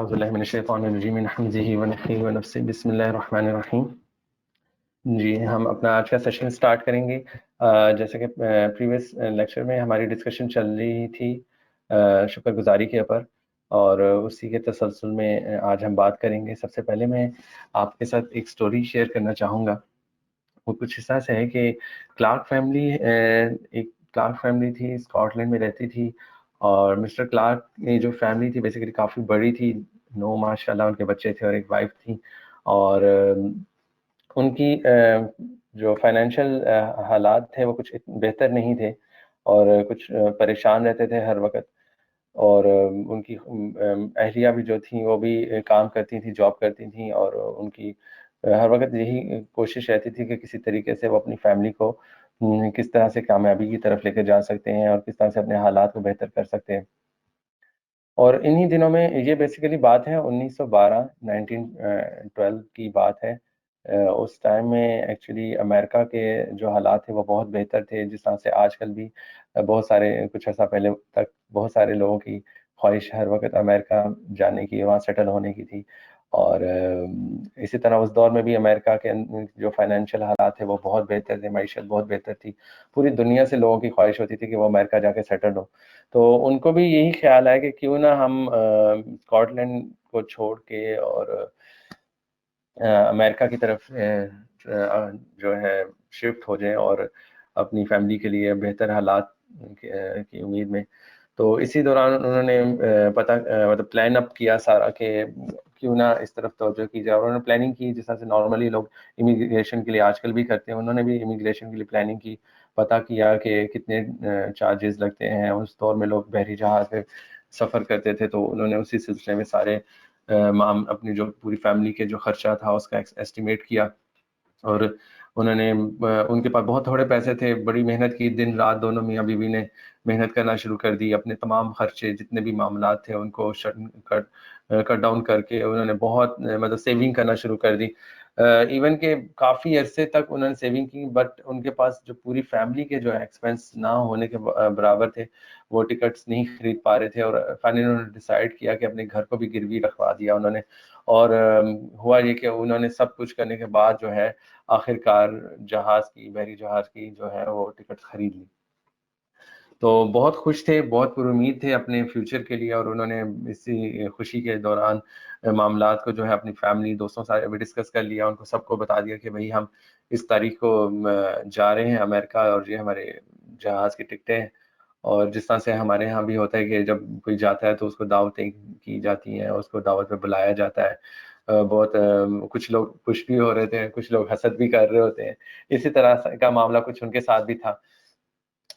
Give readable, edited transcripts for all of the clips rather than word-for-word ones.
اعوذ باللہ من الشیطان الرجیم من حمزہ ونفخہ ونفثہ بسم اللہ الرحمن الرحیم. جی ہم اپنا آج کا سیشن سٹارٹ کریں گے. جیسے کہ پریویس لیکچر میں ہماری ڈسکشن چل رہی تھی شکر گزاری کے اوپر، اور اسی کے تسلسل میں آج ہم بات کریں گے. سب سے پہلے میں آپ کے ساتھ ایک سٹوری شیئر کرنا چاہوں گا. وہ کچھ اس طرح سے ہے کہ کلارک فیملی تھی، اسکاٹ لینڈ میں رہتی تھی، اور مسٹر کلارک کی جو فیملی تھی بیسیکلی کافی بڑی تھی. 9 ماشاء اللہ ان کے بچے تھے اور ایک وائف تھی، اور ان کی جو فائنینشیل حالات تھے وہ کچھ بہتر نہیں تھے، اور کچھ پریشان رہتے تھے ہر وقت. اور ان کی اہلیہ بھی جو تھیں وہ بھی کام کرتی تھیں، جاب کرتی تھیں، اور ان کی ہر وقت یہی کوشش رہتی تھی کہ کسی طریقے سے وہ اپنی فیملی کو کس طرح سے کامیابی کی طرف لے کے جا سکتے ہیں اور کس طرح سے اپنے حالات کو بہتر کر سکتے ہیں. اور انہی دنوں میں یہ بیسیکلی بات ہے 1912 کی بات ہے. اس ٹائم میں ایکچولی امریکہ کے جو حالات تھے وہ بہت بہتر تھے، جس طرح سے آج کل بھی بہت سارے کچھ عرصہ پہلے تک بہت سارے لوگوں کی خواہش ہر وقت امریکہ جانے کی، وہاں سیٹل ہونے کی تھی. اور اسی طرح اس دور میں بھی امریکہ کے جو فائنینشیل حالات تھے وہ بہت بہتر تھے، معیشت بہت بہتر تھی. پوری دنیا سے لوگوں کی خواہش ہوتی تھی کہ وہ امریکہ جا کے سیٹل ہو. تو ان کو بھی یہی خیال ہے کہ کیوں نہ ہم اسکاٹ لینڈ کو چھوڑ کے اور امریکہ کی طرف جو ہے شفٹ ہو جائیں اور اپنی فیملی کے لیے بہتر حالات کی امید میں. تو اسی دوران انہوں نے مطلب پلان اپ کیا سارا کہ کیوں نہ اس طرف توجہ کی جائے. اور انہوں نے پلاننگ کی جس طرح سے نارملی لوگ امیگریشن کے لیے آج کل بھی کرتے ہیں. انہوں نے بھی امیگریشن کے لیے پلاننگ کی، پتہ کیا کہ کتنے چارجز لگتے ہیں. اس دور میں لوگ بحری جہاز پہ سفر کرتے تھے، تو انہوں نے اسی سلسلے میں سارے اپنی جو پوری فیملی کے جو خرچہ تھا اس کا ایسٹیمیٹ کیا. اور انہوں نے ان کے پاس بہت تھوڑے پیسے تھے، بڑی محنت کی، دن رات دونوں میاں بیوی نے محنت کرنا شروع کر دی. اپنے تمام خرچے جتنے بھی معاملات تھے ان کو کٹ ڈاؤن کر کے انہوں نے بہت مطلب سیونگ کرنا شروع کر دی. ایون کہ کافی عرصے تک انہوں نے سیونگ کی، بٹ ان کے پاس جو پوری فیملی کے جو ایکسپینس نہ ہونے کے برابر تھے، وہ ٹکٹس نہیں خرید پا رہے تھے. اور فائنلی انہوں نے ڈیسائیڈ کیا کہ اپنے گھر کو بھی گروی رکھوا دیا انہوں نے. اور ہوا یہ کہ انہوں نے سب کچھ کرنے کے بعد جو ہے آخر کار بحری جہاز کی جو ہے وہ ٹکٹ خرید لی. تو بہت خوش تھے، بہت پر امید تھے اپنے فیوچر کے لیے. اور انہوں نے اسی خوشی کے دوران معاملات کو جو ہے اپنی فیملی دوستوں سے بھی ڈسکس کر لیا. ان کو سب کو بتا دیا کہ بھئی ہم اس تاریخ کو جا رہے ہیں امریکہ، اور یہ ہمارے جہاز کی ٹکٹیں ہیں. اور جس طرح سے ہمارے ہاں بھی ہوتا ہے کہ جب کوئی جاتا ہے تو اس کو دعوتیں کی جاتی ہیں، اس کو دعوت پہ بلایا جاتا ہے. بہت کچھ لوگ خوش بھی ہو رہے تھے، کچھ لوگ حسد بھی کر رہے ہوتے ہیں. اسی طرح کا معاملہ کچھ ان کے ساتھ بھی تھا.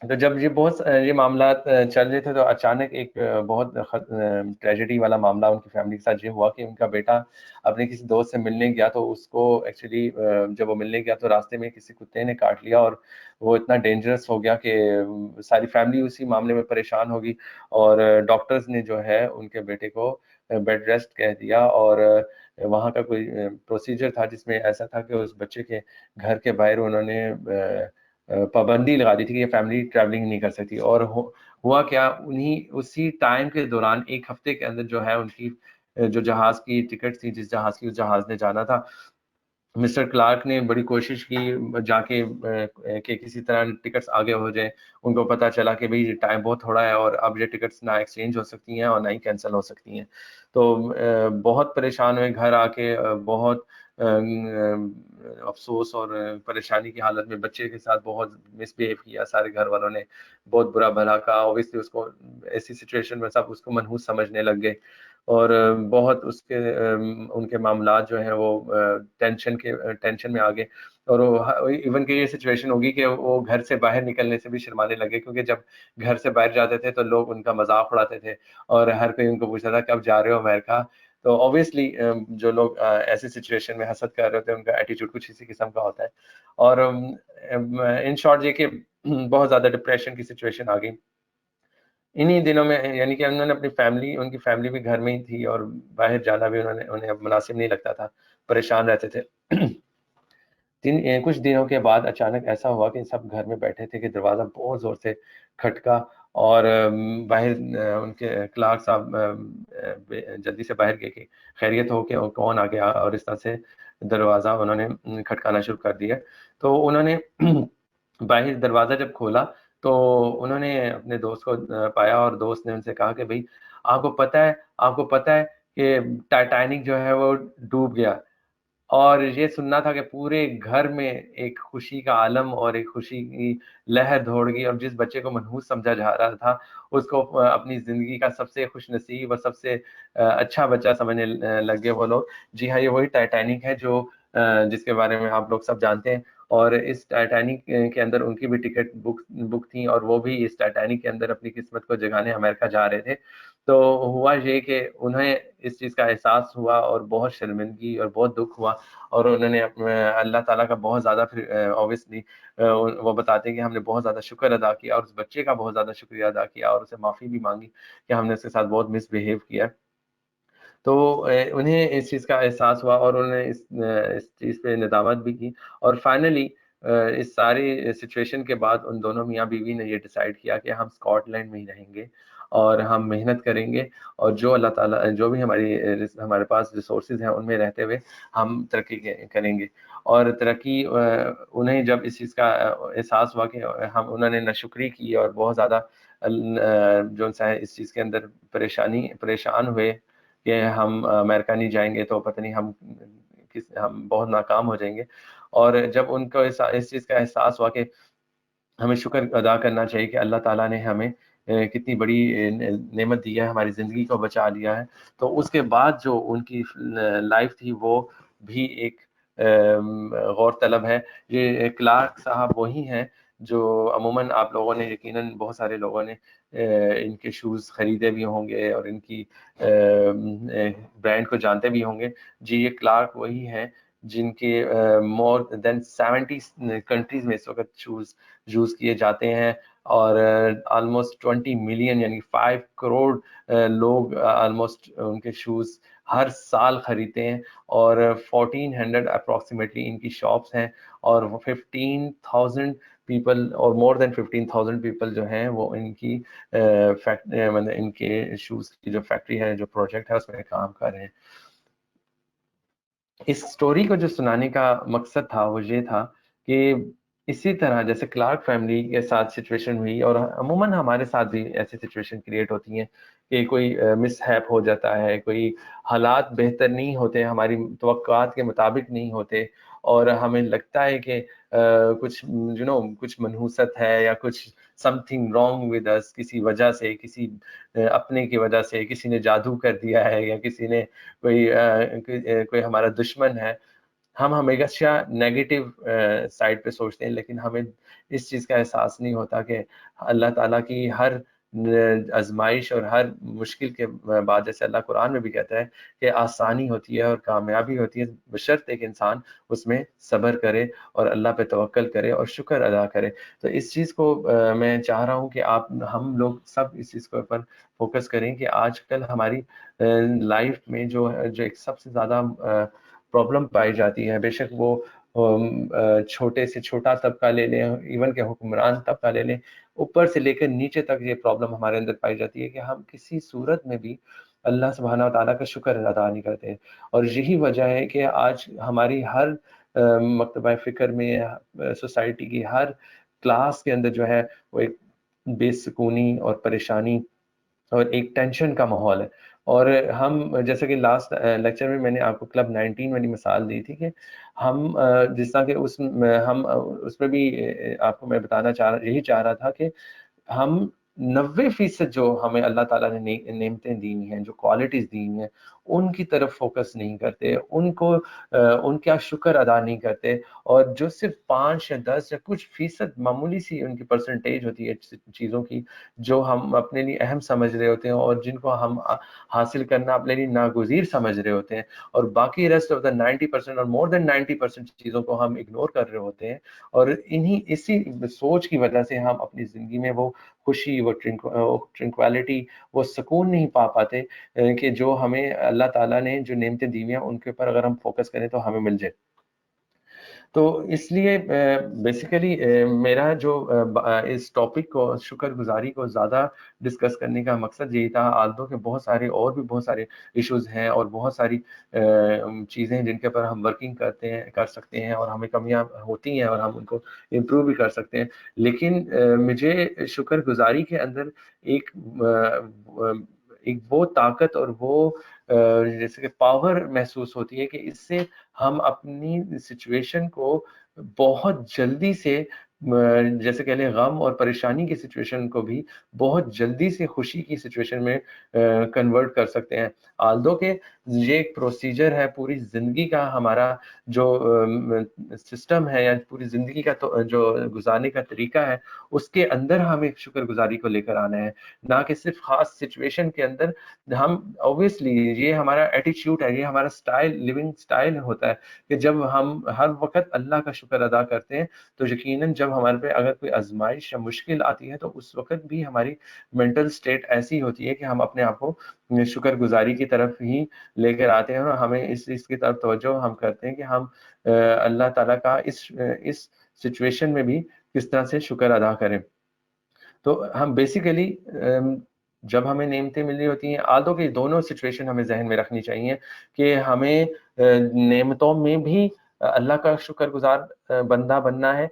تو جب یہ معاملات چل رہے تھے تو اچانک ایک بہت ٹریجڈی والا معاملہ ان کی فیملی کے ساتھ یہ ہوا کہ ان کا بیٹا اپنے کسی دوست سے ملنے گیا، تو اس کو ایکچولی جب وہ ملنے گیا تو راستے میں کسی کتے نے کاٹ لیا، اور وہ اتنا ڈینجرس ہو گیا کہ ساری فیملی اسی معاملے میں پریشان ہوگی. اور ڈاکٹرز نے جو ہے ان کے بیٹے کو بیڈ ریسٹ کہہ دیا. اور وہاں کا کوئی پروسیجر تھا جس میں ایسا تھا کہ اس بچے کے گھر کے باہر انہوں نے پابندی لگا دی تھی کہ یہ فیملی ٹریولنگ نہیں کر سکتی. اور ہوا کیا، اسی ٹائم کے دوران ایک ہفتے کے اندر جو ہے ان کی جو جہاز کی ٹکٹ تھی، جس جہاز نے جانا تھا، مسٹر کلارک نے بڑی کوشش کی جا کے کہ کسی طرح ٹکٹس آگے ہو جائیں. ان کو پتہ چلا کہ بھئی ٹائم بہت تھوڑا ہے اور اب یہ ٹکٹس نہ ایکسچینج ہو سکتی ہیں اور نہ ہی کینسل ہو سکتی ہیں. تو بہت پریشان ہوئے، گھر آ کے بہت افسوس اور پریشانی کی حالت میں بچے کے ساتھ بہت مس بہیو کیا. سارے گھر والوں نے بہت برا بھلا کہا. اوبیسلی اس کو ایسی سچویشن میں سب اس کو منحوس سمجھنے لگ گئے، اور بہت ان کے معاملات جو ہیں وہ ٹینشن میں آ گئے. اور ایون کہ یہ سچویشن ہوگی کہ وہ گھر سے باہر نکلنے سے بھی شرمانے لگے، کیونکہ جب گھر سے باہر جاتے تھے تو لوگ ان کا مذاق اڑاتے تھے اور ہر کوئی ان کو پوچھتا تھا کب جا رہے ہو امریکہ. تو اوبیسلی جو لوگ ایسی سچویشن میں حسد کر رہے ہوتے ہیں ان کا ایٹیٹیوڈ کچھ اسی قسم کا ہوتا ہے. اور ان شارٹ یہ کہ بہت زیادہ ڈپریشن کی سچویشن آ گئی انہی دنوں میں. یعنی کہ انہوں نے اپنی ان کی فیملی بھی گھر میں ہی تھی، اور باہر جانا بھی انہیں اب مناسب نہیں لگتا تھا، پریشان رہتے تھے. کچھ دنوں کے بعد اچانک ایسا ہوا کہ سب گھر میں بیٹھے تھے کہ دروازہ بہت زور سے کھٹکا، اور باہر ان کے کلارک صاحب جلدی سے باہر گئے کہ خیریت ہو کہ کون آ گیا، اور اس طرح سے دروازہ انہوں نے کھٹکانا شروع کر دیا. تو انہوں نے باہر دروازہ جب کھولا تو انہوں نے اپنے دوست کو پایا، اور دوست نے ان سے کہا کہ بھائی آپ کو پتہ ہے کہ ٹائٹینک جو ہے وہ ڈوب گیا. اور یہ سننا تھا کہ پورے گھر میں ایک خوشی کا عالم اور ایک خوشی کی لہر دوڑ گئی، اور جس بچے کو منحوس سمجھا جا رہا تھا اس کو اپنی زندگی کا سب سے خوش نصیب اور سب سے اچھا بچہ سمجھنے لگے وہ لوگ. جی ہاں، یہ وہی ٹائٹینک ہے جو جس کے بارے میں آپ لوگ سب جانتے ہیں. اور اس ٹائٹینک کے اندر ان کی بھی ٹکٹ بک تھیں، اور وہ بھی اس ٹائٹینک کے اندر اپنی قسمت کو جگانے امریکہ جا رہے تھے. تو ہوا یہ کہ انہیں اس چیز کا احساس ہوا، اور بہت شرمندگی اور بہت دکھ ہوا، اور انہوں نے اللہ تعالیٰ کا بہت زیادہ پھر اوبیسلی وہ بتاتے ہیں کہ ہم نے بہت زیادہ شکر ادا کیا، اور اس بچے کا بہت زیادہ شکریہ ادا کیا، اور اسے معافی بھی مانگی کہ ہم نے اس کے ساتھ بہت مس بیہیو کیا. تو انہیں اس چیز کا احساس ہوا، اور انہوں نے اس چیز پہ ندامت بھی کی. اور فائنلی اس ساری سچویشن کے بعد ان دونوں میاں بیوی نے یہ ڈیسائیڈ کیا کہ ہم اسکاٹ لینڈ میں ہی رہیں گے، اور ہم محنت کریں گے، اور جو اللہ تعالیٰ جو بھی ہمارے پاس ریسورسز ہیں ان میں رہتے ہوئے ہم ترقی کریں گے. اور ترقی انہیں جب اس چیز کا احساس ہوا کہ انہوں نے ناشکری کی، اور بہت زیادہ جو ہے اس چیز کے اندر پریشان ہوئے کہ ہم امریکہ نہیں جائیں گے تو پتہ نہیں ہم بہت ناکام ہو جائیں گے. اور جب ان کو اس چیز کا احساس ہوا کہ ہمیں شکر ادا کرنا چاہیے کہ اللہ تعالیٰ نے ہمیں کتنی بڑی نعمت دی ہے، ہماری زندگی کو بچا لیا ہے، تو اس کے بعد جو ان کی لائف تھی وہ بھی ایک غور طلب ہے. یہ کلارک صاحب وہی ہیں جو عموماً آپ لوگوں نے یقیناً بہت سارے لوگوں نے ان کے شوز خریدے بھی ہوں گے، اور ان کی برانڈ کو جانتے بھی ہوں گے. جی، یہ کلارک وہی ہیں جن کے مور دین 70 کنٹریز میں اس وقت شوز یوز کیے جاتے ہیں، اور آلموسٹ 20 ملین یعنی 5 کروڑ لوگ آلموسٹ ان کے شوز ہر سال خریدتے ہیں. اور 1400 اپروکسیمیٹلی ان کی شاپس ہیں، اور 15,000 پیپل اور مور دین 15,000 پیپل جو ہیں وہ ان کی مطلب ان کے شوز کی جو فیکٹری ہے، جو پروجیکٹ ہے، اس میں کام کر رہے ہیں. اس سٹوری کو جو سنانے کا مقصد تھا وہ یہ تھا کہ اسی طرح جیسے کلارک فیملی کے ساتھ سچویشن ہوئی، اور عموماً ہمارے ساتھ بھی ایسی سچویشن کریٹ ہوتی ہیں کہ کوئی مس ہیپ ہو جاتا ہے، کوئی حالات بہتر نہیں ہوتے، ہماری توقعات کے مطابق نہیں ہوتے، اور ہمیں لگتا ہے کہ کچھ کچھ منحوست ہے، یا کچھ سم تھنگ رانگ ود اس، کسی وجہ سے، کسی اپنے کی وجہ سے کسی نے جادو کر دیا ہے، یا کسی نے کوئی ہمارا دشمن ہے. ہم ہمیشہ نیگیٹو سائڈ پہ سوچتے ہیں، لیکن ہمیں اس چیز کا احساس نہیں ہوتا کہ اللہ تعالیٰ کی ہر آزمائش اور ہر مشکل کے بعد، جیسے اللہ قرآن میں بھی کہتا ہے کہ آسانی ہوتی ہے اور کامیابی ہوتی ہے، بشرط ایک انسان اس میں صبر کرے اور اللہ پہ توکل کرے اور شکر ادا کرے. تو اس چیز کو میں چاہ رہا ہوں کہ ہم لوگ سب اس چیز کے اوپر فوکس کریں کہ آج کل ہماری لائف میں جو ایک سب سے زیادہ پرابلم پائی جاتی ہے، بے شک وہ چھوٹے سے چھوٹا طبقہ لے لیں، ایون کہ حکمران طبقہ لے لیں، اوپر سے لے کر نیچے تک یہ پرابلم ہمارے اندر پائی جاتی ہے کہ ہم کسی صورت میں بھی اللہ سبحانہ و تعالیٰ کا شکر ادا نہیں کرتے. اور یہی وجہ ہے کہ آج ہماری ہر مکتبہ فکر میں، سوسائٹی کی ہر کلاس کے اندر جو ہے وہ ایک بے سکونی اور پریشانی اور ایک ٹینشن کا ماحول ہے. اور ہم جیسے کہ لاسٹ لیکچر میں نے آپ کو کلب 19 والی مثال دی تھی کہ ہم جس طرح کہ ہم اس میں بھی آپ کو میں بتانا یہی چاہ رہا تھا کہ ہم 90% جو ہمیں اللہ تعالیٰ نے نعمتیں دی ہیں، جو کوالٹیز دی ہیں، ان کی طرف فوکس نہیں کرتے، ان کا شکر ادا نہیں کرتے. اور جو صرف 5 یا 10 یا کچھ فیصد معمولی سی ان کی پرسنٹیج ہوتی ہے چیزوں کی جو ہم اپنے لیے اہم سمجھ رہے ہوتے ہیں، اور جن کو ہم حاصل کرنا اپنے لیے ناگزیر سمجھ رہے ہوتے ہیں، اور باقی ریسٹ آف دا 90% اور مور دین 90% چیزوں کو ہم اگنور کر رہے ہوتے ہیں. اور اسی سوچ کی وجہ سے ہم اپنی زندگی میں وہ خوشی، وہ ٹرنکویلٹی، وہ سکون نہیں پا پاتے کہ جو ہمیں اللہ تعالیٰ نے جو نعمتیں دی ہیں ان کے اوپر اگر ہم فوکس کریں تو ہمیں مل جائے. تو اس لیے بیسیکلی میرا جو اس ٹاپک کو شکر گزاری کو زیادہ ڈسکس کرنے کا مقصد یہی تھا، آلدو کہ بہت سارے اور بھی بہت سارے ایشوز ہیں اور بہت ساری چیزیں ہیں جن کے اوپر ہم ورکنگ کر سکتے ہیں اور ہمیں کمیاں ہوتی ہیں اور ہم ان کو امپروو بھی کر سکتے ہیں، لیکن مجھے شکر گزاری کے اندر ایک وہ طاقت اور وہ جیسے کہ پاور محسوس ہوتی ہے کہ اس سے ہم اپنی سچویشن کو بہت جلدی سے جیسے کہہ لیں غم اور پریشانی کی سچویشن کو بھی بہت جلدی سے خوشی کی سچویشن میں کنورٹ کر سکتے ہیں. آلدو کہ یہ ایک پروسیجر ہے پوری زندگی کا، ہمارا جو سسٹم ہے یا پوری زندگی کا جو گزارنے کا طریقہ ہے، اس کے اندر ہمیں شکر گزاری کو لے کر آنا ہے، نہ کہ صرف خاص سچویشن کے اندر. ہم اوبویسلی یہ ہمارا ایٹیچیوڈ ہے، یہ ہمارا سٹائل، لیونگ سٹائل ہوتا ہے کہ جب ہم ہر وقت اللہ کا شکر ادا کرتے ہیں تو یقیناً جب ہمارے پہ اگر کوئی آزمائش یا مشکل آتی ہے تو اس وقت بھی ہماری مینٹل سٹیٹ ایسی ہوتی ہے کہ ہم اپنے آپ کو شکر گزاری کی طرف ہی لے کر آتے ہیں اور ہمیں اس چیز کی طرف توجہ ہم کرتے ہیں کہ ہم اللہ تعالیٰ کا اس سچویشن میں بھی کس طرح سے شکر ادا کریں. تو ہم بیسیکلی جب ہمیں نعمتیں ملی ہوتی ہیں، آدھوں کی دونوں سچویشن ہمیں ذہن میں رکھنی چاہیے کہ ہمیں نعمتوں میں بھی اللہ کا شکر گزار بندہ بننا ہے.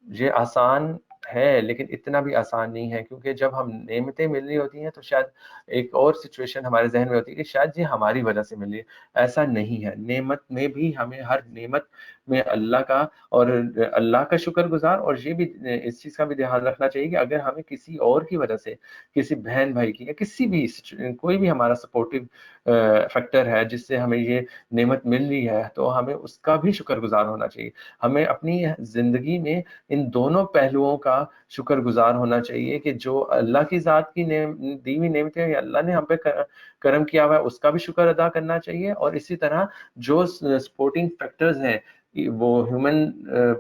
یہ آسان ہے لیکن اتنا بھی آسان نہیں ہے، کیونکہ جب ہم نعمتیں مل رہی ہوتی ہیں تو شاید ایک اور سچویشن ہمارے ذہن میں ہوتی ہے کہ شاید یہ ہماری وجہ سے مل رہی ہے. ایسا نہیں ہے، نعمت میں بھی ہمیں ہر نعمت میں اللہ کا اور اللہ کا شکر گزار، اور یہ بھی اس چیز کا بھی دھیان رکھنا چاہیے کہ اگر ہمیں کسی اور کی وجہ سے، کسی بہن بھائی کی یا کسی بھی کوئی بھی ہمارا سپورٹیو فیکٹر ہے جس سے ہمیں یہ نعمت مل رہی ہے تو ہمیں اس کا بھی شکر گزار ہونا چاہیے. ہمیں اپنی زندگی میں ان دونوں پہلوؤں کا شکر گزار ہونا چاہیے کہ جو اللہ کی ذات کی دی ہوئی نعمتیں یا اللہ نے ہم پہ کرم کیا ہوا ہے اس کا بھی شکر ادا کرنا چاہیے، اور اسی طرح جو سپورٹنگ فیکٹرز ہیں وہ ہیومن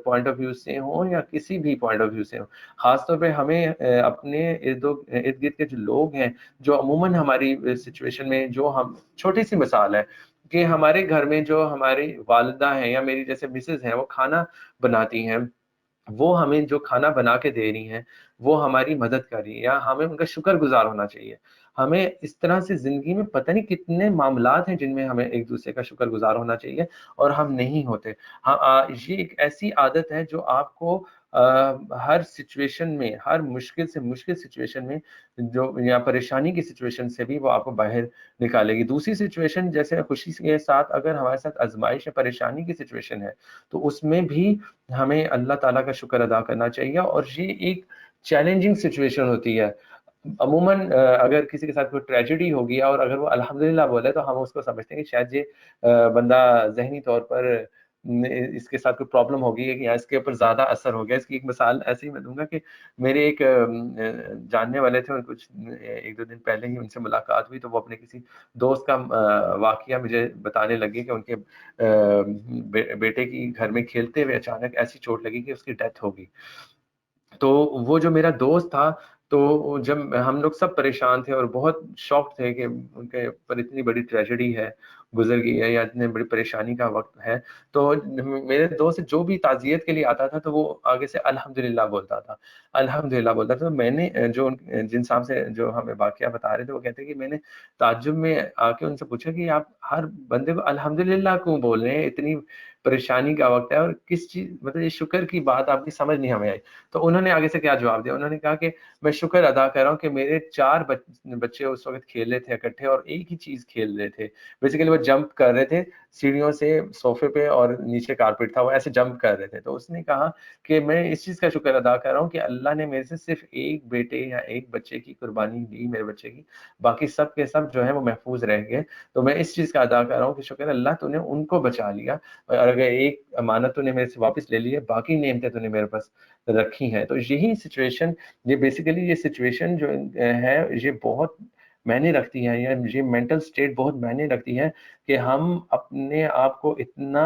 پوائنٹ آف ویو سے ہوں یا کسی بھی پوائنٹ آف ویو سے ہوں، خاص طور پہ ہمیں اپنے ارد گرد کے جو لوگ ہیں جو عموماً ہماری سچویشن میں، جو ہم چھوٹی سی مثال ہے کہ ہمارے گھر میں جو ہماری والدہ ہیں یا میری جیسے مسز ہیں، وہ کھانا بناتی ہیں، وہ ہمیں جو کھانا بنا کے دے رہی ہیں وہ ہماری مدد کر رہی ہے، یا ہمیں ان کا شکر گزار ہونا چاہیے. ہمیں اس طرح سے زندگی میں پتہ نہیں کتنے معاملات ہیں جن میں ہمیں ایک دوسرے کا شکر گزار ہونا چاہیے اور ہم نہیں ہوتے. یہ ایک ایسی عادت ہے جو آپ کو ہر سچویشن میں، ہر مشکل سے مشکل سچویشن میں جو یا پریشانی کی سچویشن سے بھی وہ آپ کو باہر نکالے گی. دوسری سچویشن جیسے خوشی کے ساتھ اگر ہمارے ساتھ آزمائش یا پریشانی کی سچویشن ہے تو اس میں بھی ہمیں اللہ تعالیٰ کا شکر ادا کرنا چاہیے، اور یہ ایک چیلنجنگ سچویشن ہوتی ہے. عموماً اگر کسی کے ساتھ کوئی ٹریجڈی ہو گیا اور اگر وہ الحمدللہ بولے تو ہم اس کو سمجھتے ہیں کہ شاید یہ بندہ ذہنی طور پر اس کے ساتھ کوئی پرابلم ہو گئی ہے یا اس کے اوپر زیادہ اثر ہو گیا. اس کی ایک مثال ایسے ہی میں دوں گا کہ میرے ایک جاننے والے تھے، کچھ ایک دو دن پہلے ہی ان سے ملاقات ہوئی تو وہ اپنے کسی دوست کا واقعہ مجھے بتانے لگے کہ ان کے بیٹے کی گھر میں کھیلتے ہوئے اچانک ایسی چوٹ لگی کہ اس کی ڈیتھ ہو گئی. تو وہ جو میرا دوست تھا، تو جب ہم لوگ سب پریشان تھے اور بہت شوق تھے کہ ان کے اوپر اتنی بڑی ٹریجڈی ہے، گزر گئی ہے یا اتنی بڑی پریشانی کا وقت ہے، تو میرے دوست جو بھی تعزیت کے لیے آتا تھا تو وہ آگے سے الحمدللہ بولتا تھا، الحمدللہ بولتا تھا. تو میں نے جو جن صاحب سے جو ہمیں واقعہ بتا رہے تھے وہ کہتے ہیں کہ میں نے تعجب میں آ کے ان سے پوچھا کہ آپ ہر بندے کو الحمدللہ کیوں بول رہے ہیں، اتنی پریشانی کا وقت ہے اور کس چیز، مطلب یہ شکر کی بات آپ کی سمجھ نہیں ہمیں آئی. تو انہوں نے آگے سے کیا جواب دیا، انہوں نے کہا کہ میں شکر ادا کر رہا ہوں کہ میرے 4 بچے اس وقت کھیل رہے تھے اکٹھے اور ایک ہی چیز کھیل رہے تھے. بیسیکلی وہ جمپ کر رہے تھے سیڑھیوں سے صوفے پہ اور نیچے کارپیٹ تھا، وہ ایسے جمپ کر رہے تھے. تو اس نے کہا کہ میں اس چیز کا شکر ادا کر رہا ہوں کہ اللہ نے میرے سے صرف ایک بیٹے یا ایک بچے کی قربانی دی، میرے بچے کی، باقی سب کے سب جو ہے وہ محفوظ رہ گئے. تو میں اس چیز کا ادا کر رہا ہوں کہ شکر اللہ تو نے ان کو بچا لیا، اور اگر ایک امانت تو نے میرے سے واپس لے لی ہے، باقی نعمتیں تو نے میرے پاس رکھی ہیں. تو یہی سچویشن، یہ بیسیکلی یہ سچویشن جو ہے یہ بہت معنی رکھتی ہے، یا یہ مینٹل سٹیٹ بہت معنی رکھتی ہے کہ ہم اپنے آپ کو اتنا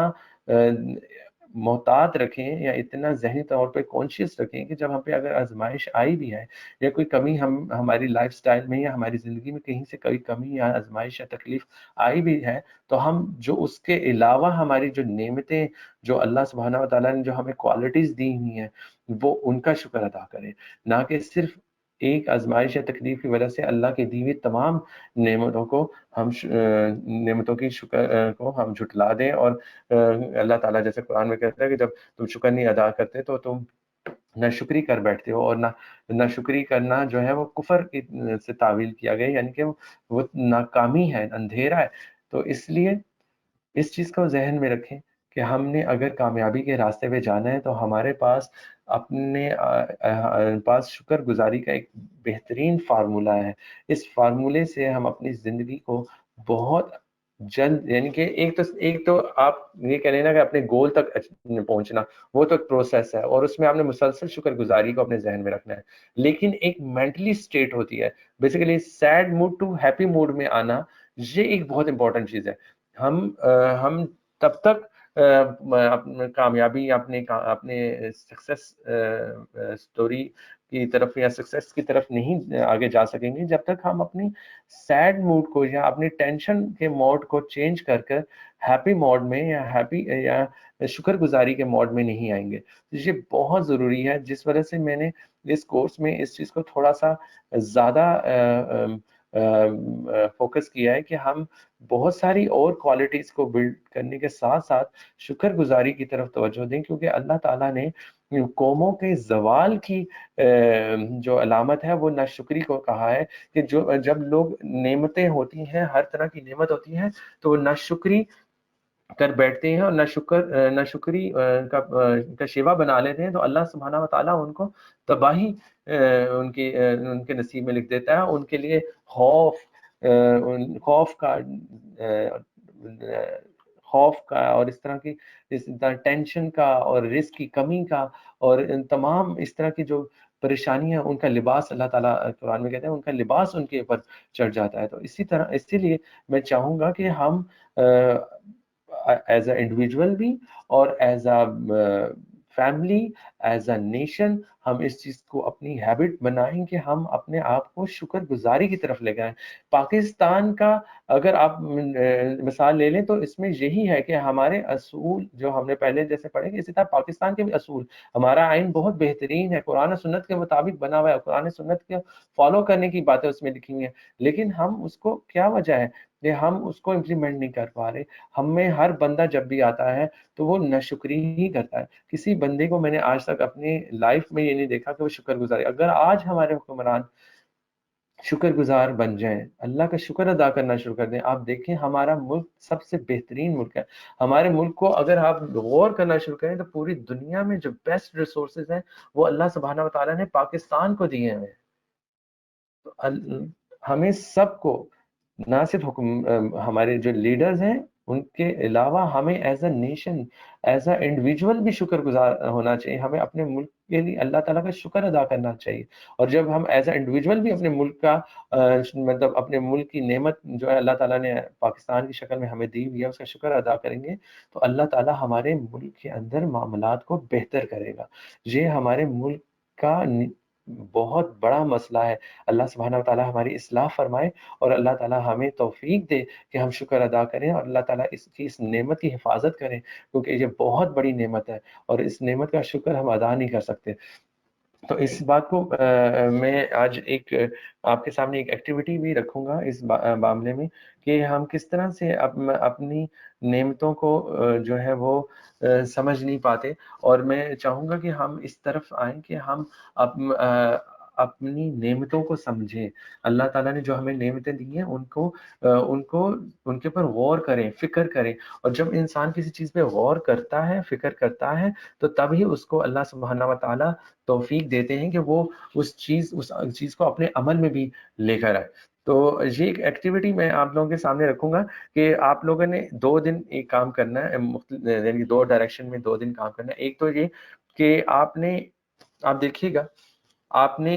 محتاط رکھیں یا اتنا ذہنی طور پہ کانشیس رکھیں کہ جب ہم پہ اگر آزمائش آئی بھی ہے یا کوئی کمی ہماری لائف سٹائل میں یا ہماری زندگی میں کہیں سے کوئی کمی یا آزمائش یا تکلیف آئی بھی ہے، تو ہم جو اس کے علاوہ ہماری جو نعمتیں، جو اللہ سبحانہ و تعالیٰ نے جو ہمیں کوالٹیز دی ہوئی ہیں، وہ ان کا شکر ادا کریں، نہ کہ صرف ایک آزمائش یا تکلیف کی وجہ سے اللہ کی دی ہوئی تمام نعمتوں کو نعمتوں کی شکر کو ہم جھٹلا دیں۔ اور اللہ تعالیٰ جیسے قرآن میں کہتا ہے کہ جب تم شکر نہیں ادا کرتے تو تم ناشکری کر بیٹھتے ہو، اور ناشکری کرنا جو ہے وہ کفر سے تعویل کیا گیا، یعنی کہ وہ ناکامی ہے، اندھیرا ہے۔ تو اس لیے اس چیز کو ذہن میں رکھیں کہ ہم نے اگر کامیابی کے راستے پہ جانا ہے تو ہمارے پاس اپنے پاس شکر گزاری کا ایک بہترین فارمولہ ہے۔ اس فارمولے سے ہم اپنی زندگی کو بہت جلد، یعنی کہ ایک تو آپ یہ کہہ لینا کہ اپنے گول تک پہنچنا، وہ تو ایک پروسیس ہے، اور اس میں آپ نے مسلسل شکر گزاری کو اپنے ذہن میں رکھنا ہے، لیکن ایک مینٹلی اسٹیٹ ہوتی ہے، basically sad mood to happy mood میں آنا، یہ ایک بہت امپورٹنٹ چیز ہے۔ ہم تب تک کامیابی اپنے سکسیس سٹوری کی طرف یا سکسیس کی طرف نہیں آگے جا سکیں گے جب تک ہم اپنی سیڈ موڈ کو یا اپنی ٹینشن کے موڈ کو چینج کر ہیپی موڈ میں یا شکر گزاری کے موڈ میں نہیں آئیں گے۔ یہ بہت ضروری ہے، جس وجہ سے میں نے اس کورس میں اس چیز کو تھوڑا سا زیادہ فوکس کیا ہے کہ ہم بہت ساری اور کوالٹیز کو بلڈ کرنے کے ساتھ ساتھ شکر گزاری کی طرف توجہ دیں، کیونکہ اللہ تعالیٰ نے قوموں کے زوال کی جو علامت ہے وہ ناشکری کو کہا ہے، کہ جب لوگ نعمتیں ہوتی ہیں، ہر طرح کی نعمت ہوتی ہیں، تو وہ ناشکری کر بیٹھتے ہیں اور ناشکری کا شیوا بنا لیتے ہیں، تو اللہ سبحانہ و تعالیٰ ان کو تباہی ان کے نصیب میں لکھ دیتا ہے۔ ان کے لیے خوف کا اور اس طرح ٹینشن کا اور رزق کی کمی کا اور تمام اس طرح کی جو پریشانیاں، ان کا لباس، اللہ تعالیٰ قرآن میں کہتے ہیں ان کا لباس ان کے اوپر چڑھ جاتا ہے۔ تو اسی لیے میں چاہوں گا کہ ہم ایز اے انڈیویجول بھی اور as a family, as a nation, ہم اس چیز کو اپنی ہیبٹ بنائیں کہ ہم اپنے آپ کو شکر گزاری کی طرف لے گئے۔ پاکستان کا اگر آپ مثال لے لیں تو اس میں یہی ہے کہ ہمارے اصول جو ہم نے پہلے جیسے پڑھے کہ اسی طرح پاکستان کے بھی اصول، ہمارا آئین بہت بہترین ہے، قرآن و سنت کے مطابق بنا ہوا ہے، قرآن و سنت کے فالو کرنے کی باتیں اس میں لکھی ہیں، لیکن ہم اس کو کیا وجہ ہے کہ ہم اس کو امپلیمنٹ نہیں کر پا رہے۔ ہم میں ہر بندہ جب بھی آتا ہے تو وہ ناشکری ہی کرتا ہے۔ کسی بندے کو میں نے آج تک اپنی لائف میں یہ نہیں دیکھا کہ وہ شکر گزار۔ اگر آج ہمارے حکمران شکر گزار بن جائیں، اللہ کا شکر ادا کرنا شروع کر دیں، آپ دیکھیں ہمارا ملک سب سے بہترین ملک ہے۔ ہمارے ملک کو اگر آپ غور کرنا شروع کریں تو پوری دنیا میں جو بیسٹ ریسورسز ہیں وہ اللہ سبحانہ و تعالیٰ نے پاکستان کو دیے ہیں۔ تو ہمیں سب کو، نہ صرف ہمارے جو لیڈرز ہیں ان کے علاوہ، ہمیں as a nation, as a individual بھی شکر گزار ہونا چاہیے۔ ہمیں اپنے ملک کے لیے اللہ تعالیٰ کا شکر ادا کرنا چاہیے، اور جب ہم ایز اے انڈیویجول بھی اپنے ملک کا مطلب اپنے ملک کی نعمت جو ہے اللہ تعالیٰ نے پاکستان کی شکل میں ہمیں دی ہوئی ہے اس کا شکر ادا کریں گے، تو اللہ تعالیٰ ہمارے ملک کے اندر معاملات کو بہتر کرے گا۔ یہ ہمارے ملک کا بہت بڑا مسئلہ ہے۔ اللہ سبحانہ و تعالیٰ ہماری اصلاح فرمائے، اور اللہ تعالیٰ ہمیں توفیق دے کہ ہم شکر ادا کریں، اور اللہ تعالیٰ اس نعمت کی حفاظت کریں، کیونکہ یہ بہت بڑی نعمت ہے اور اس نعمت کا شکر ہم ادا نہیں کر سکتے۔ تو اس بات کو میں آج آپ کے سامنے ایک ایکٹیویٹی بھی رکھوں گا اس معاملے میں، کہ ہم کس طرح سے اپنی نعمتوں کو جو ہے وہ سمجھ نہیں پاتے، اور میں چاہوں گا کہ ہم اس طرف آئیں کہ ہم اپنی نعمتوں کو سمجھیں۔ اللہ تعالیٰ نے جو ہمیں نعمتیں دی ہیں ان کے پر غور کریں، فکر کریں، اور جب انسان کسی چیز پہ غور کرتا ہے، فکر کرتا ہے، تو تب ہی اس کو اللہ سبحانہ و تعالیٰ توفیق دیتے ہیں کہ وہ اس چیز کو اپنے عمل میں بھی لے کر آئے۔ تو یہ ایک ایکٹیویٹی میں آپ لوگوں کے سامنے رکھوں گا کہ آپ لوگوں نے 2 دن ایک کام کرنا ہے، یعنی 2 ڈائریکشن میں 2 دن کام کرنا ہے۔ ایک تو یہ کہ آپ دیکھیے گا، آپ نے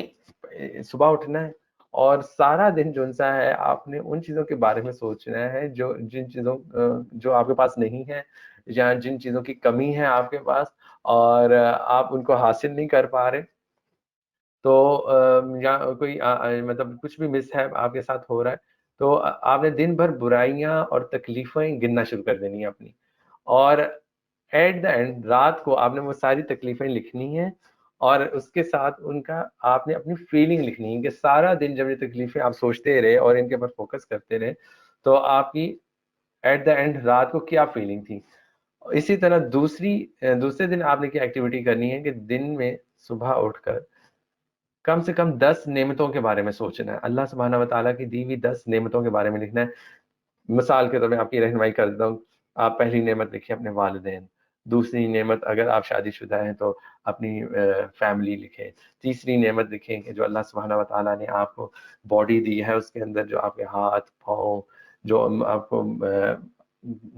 صبح اٹھنا ہے اور سارا دن جو سا ہے آپ نے ان چیزوں کے بارے میں سوچنا ہے جو آپ کے پاس نہیں ہے، یا جن چیزوں کی کمی ہے آپ کے پاس اور آپ ان کو حاصل نہیں کر پا رہے، تو یا کوئی مطلب کچھ بھی مس ہے آپ کے ساتھ ہو رہا ہے، تو آپ نے دن بھر برائیاں اور تکلیفیں گننا شروع کر دینی ہیں اپنی، اور ایٹ دا اینڈ رات کو آپ نے وہ ساری تکلیفیں لکھنی ہیں، اور اس کے ساتھ ان کا آپ نے اپنی فیلنگ لکھنی ہے کہ سارا دن جب یہ تکلیفیں آپ سوچتے رہے اور ان کے اوپر فوکس کرتے رہے تو آپ کی ایٹ دا اینڈ رات کو کیا فیلنگ تھی۔ اسی طرح دوسرے دن آپ نے کیا ایکٹیویٹی کرنی ہے کہ دن میں صبح اٹھ کر کم سے کم 10 نعمتوں کے بارے میں سوچنا ہے، اللہ سبحانہ و تعالیٰ کی دی ہوئی 10 نعمتوں کے بارے میں لکھنا ہے۔ مثال کے طور پہ آپ کی رہنمائی کر دیتا ہوں، آپ پہلی نعمت لکھیں اپنے والدین، دوسری نعمت اگر آپ شادی شدہ ہیں تو اپنی فیملی لکھیں، تیسری نعمت لکھیں کہ جو اللہ سبحانہ و تعالیٰ نے آپ کو باڈی دی ہے، اس کے اندر جو آپ کے ہاتھ پاؤں جو آپ کو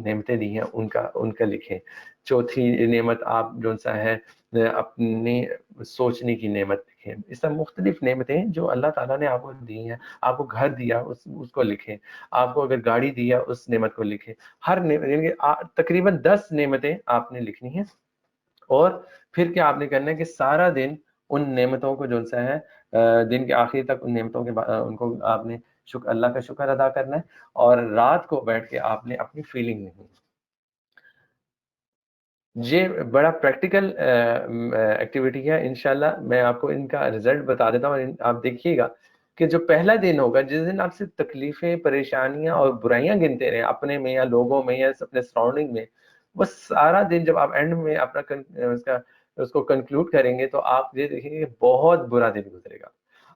نعمتیں دی ہیں ان کا لکھیں۔ چوتھی نعمت آپ جو سا ہے اپنی سوچنے کی نعمت لکھیں۔ اس طرح مختلف نعمتیں جو اللہ تعالیٰ نے آپ کو دی ہیں، آپ کو گھر دیا اس کو لکھیں، آپ کو اگر گاڑی دیا اس نعمت کو لکھیں، ہر یعنی تقریباً 10 نعمتیں آپ نے لکھنی ہیں، اور پھر کیا آپ نے کرنا ہے کہ سارا دن ان نعمتوں کو جو سا ہے دن کے آخر تک ان نعمتوں کے ان کو آپ نے اللہ کا شکر ادا کرنا ہے، اور رات کو بیٹھ کے آپ نے اپنی فیلنگ لکھنی ہے۔ یہ بڑا پریکٹیکل ایکٹیویٹی ہے، انشاءاللہ میں آپ کو ان کا رزلٹ بتا دیتا ہوں، اور آپ دیکھیے گا کہ جو پہلا دن ہوگا جس دن آپ سے تکلیفیں پریشانیاں اور برائیاں گنتے رہے اپنے میں یا لوگوں میں یا اپنے سراؤنڈنگ میں، وہ سارا دن جب آپ اینڈ میں اپنا اس کو کنکلوڈ کریں گے تو آپ یہ دیکھیں گے کہ بہت برا دن گزرے گا،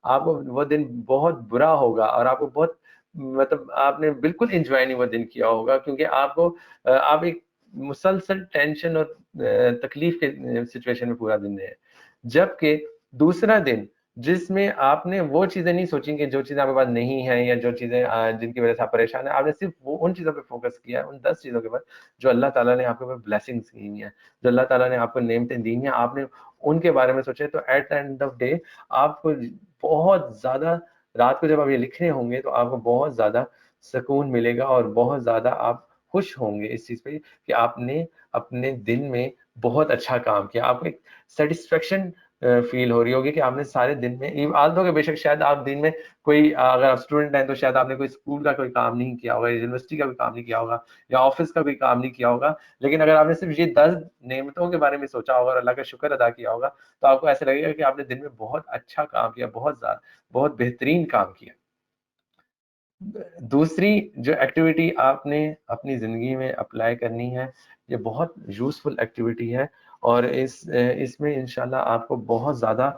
آپ کو وہ دن بہت برا ہوگا، اور آپ کو بہت مطلب آپ نے بالکل انجوائے نہیں وہ دن کیا ہوگا، کیونکہ آپ کو آپ ایک مسلسل ٹینشن اور تکلیف کے سچویشن میں پورا دن رہے، جبکہ دوسرا دن جس میں آپ نے وہ چیزیں نہیں سوچیں کہ جو چیزیں آپ کے پاس نہیں ہیں یا جو چیزیں جن کی وجہ سے آپ پریشان ہیں، آپ نے صرف وہ ان چیزوں پہ فوکس کیا ہے، ان 10 چیزوں کے بعد جو اللہ تعالیٰ نے آپ کے اوپر بلیسنگس کی ہیں، جو اللہ تعالیٰ نے آپ کو نعمتیں دی ہیں، آپ نے ان کے بارے میں سوچے، تو at the end of day آپ کو بہت زیادہ رات کو جب آپ یہ لکھنے ہوں گے تو آپ کو بہت زیادہ سکون ملے گا، اور بہت زیادہ آپ خوش ہوں گے اس چیز پہ کہ آپ نے اپنے دن میں بہت اچھا کام کیا، آپ کو ایک سیٹسفیکشن فیل ہو رہی ہوگی کہ آپ نے سارے دن میں آلدو کہ بے شک شاید آپ دن میں کوئی اگر آپ اسٹوڈنٹ ہیں تو شاید آپ نے کوئی اسکول کا کوئی کام نہیں کیا ہوگا، یونیورسٹی کا کوئی کام نہیں کیا ہوگا، یا آفس کا کوئی کام نہیں کیا ہوگا، لیکن اگر آپ نے صرف یہ 10 نعمتوں کے بارے میں سوچا ہوگا اور اللہ کا شکر ادا کیا ہوگا تو آپ کو ایسا لگے گا کہ آپ نے دن میں بہت اچھا کام کیا، بہت زیادہ بہت بہترین کام کیا۔ دوسری جو ایکٹیویٹی آپ نے اپنی زندگی میں اپلائی کرنی ہے، یہ بہت یوزفل ایکٹیویٹی ہے، اور اس میں انشاءاللہ آپ کو بہت زیادہ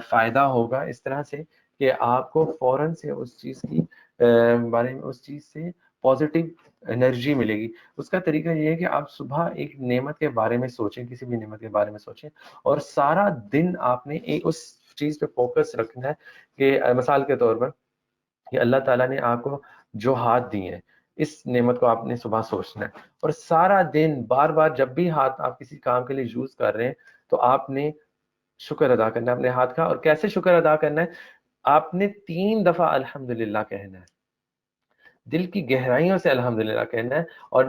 فائدہ ہوگا، اس طرح سے کہ آپ کو فوراً سے اس چیز کی بارے میں اس چیز سے پازیٹیو انرجی ملے گی۔ اس کا طریقہ یہ ہے کہ آپ صبح ایک نعمت کے بارے میں سوچیں، کسی بھی نعمت کے بارے میں سوچیں، اور سارا دن آپ نے اس چیز پہ فوکس رکھنا ہے کہ مثال کے طور پر کہ اللہ تعالیٰ نے آپ کو جو ہاتھ دیے ہیں اس نعمت کو آپ نے صبح سوچنا ہے، اور سارا دن بار بار جب بھی ہاتھ آپ کسی کام کے لیے یوز کر رہے ہیں تو آپ نے شکر ادا کرنا ہے اپنے ہاتھ کا۔ اور کیسے شکر ادا کرنا ہے؟ آپ نے 3 دفعہ الحمدللہ کہنا ہے، دل کی گہرائیوں سے الحمدللہ کہنا ہے، اور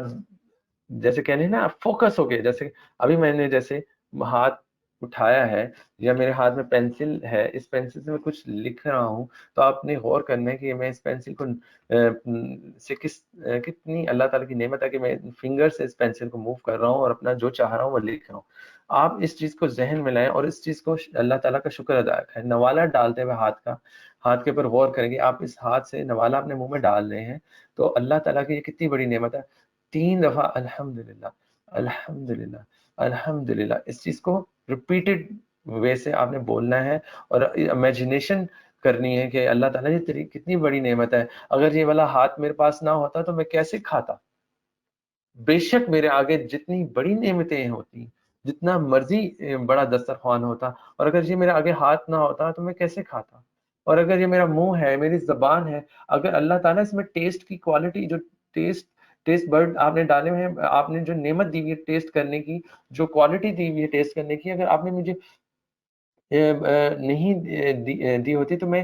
جیسے کہنے نا فوکس ہو گئے، جیسے ابھی میں نے جیسے ہاتھ اٹھایا ہے یا میرے ہاتھ میں پینسل ہے، اس پینسل سے میں کچھ لکھ رہا ہوں، تو آپ نے غور کرنا ہے کہ میں اس پینسل کو سے کتنی اللہ تعالیٰ کی نعمت ہے کہ میں فنگر سے اس پینسل کو موو کر رہا ہوں اور اپنا جو چاہ رہا ہوں وہ لکھ رہا ہوں۔ آپ اس چیز کو ذہن میں لائیں اور اس چیز کو اللہ تعالیٰ کا شکر ادا کریں، نوالا ڈالتے ہوئے ہاتھ کے اوپر غور کریں گے، آپ اس ہاتھ سے نوالا اپنے منہ میں ڈال رہے ہیں، تو اللہ تعالیٰ کی یہ کتنی بڑی نعمت ہے۔ 3 دفعہ الحمدللہ الحمدللہ الحمدللہ، اس چیز کو ریپیٹڈ وے سے آپ نے بولنا ہے، اور امیجنیشن کرنی ہے کہ اللہ تعالیٰ یہ تیری کتنی بڑی نعمت ہے، اگر یہ والا ہاتھ میرے پاس نہ ہوتا تو میں کیسے کھاتا، بے شک میرے آگے جتنی بڑی نعمتیں ہوتی، جتنا مرضی بڑا دسترخوان ہوتا، اور اگر یہ میرے آگے ہاتھ نہ ہوتا تو میں کیسے کھاتا، اور اگر یہ میرا منہ ہے، میری زبان ہے، اگر اللہ تعالیٰ اس میں ٹیسٹ کی کوالٹی جو ٹیسٹ برڈ آپ نے ڈالے ہوئے ہیں، آپ نے جو نعمت دی ہوئی ہے ٹیسٹ کرنے کی، جو کوالٹی دی ہوئی ہے ٹیسٹ کرنے کی، اگر آپ نے مجھے نہیں دی ہوتی تو میں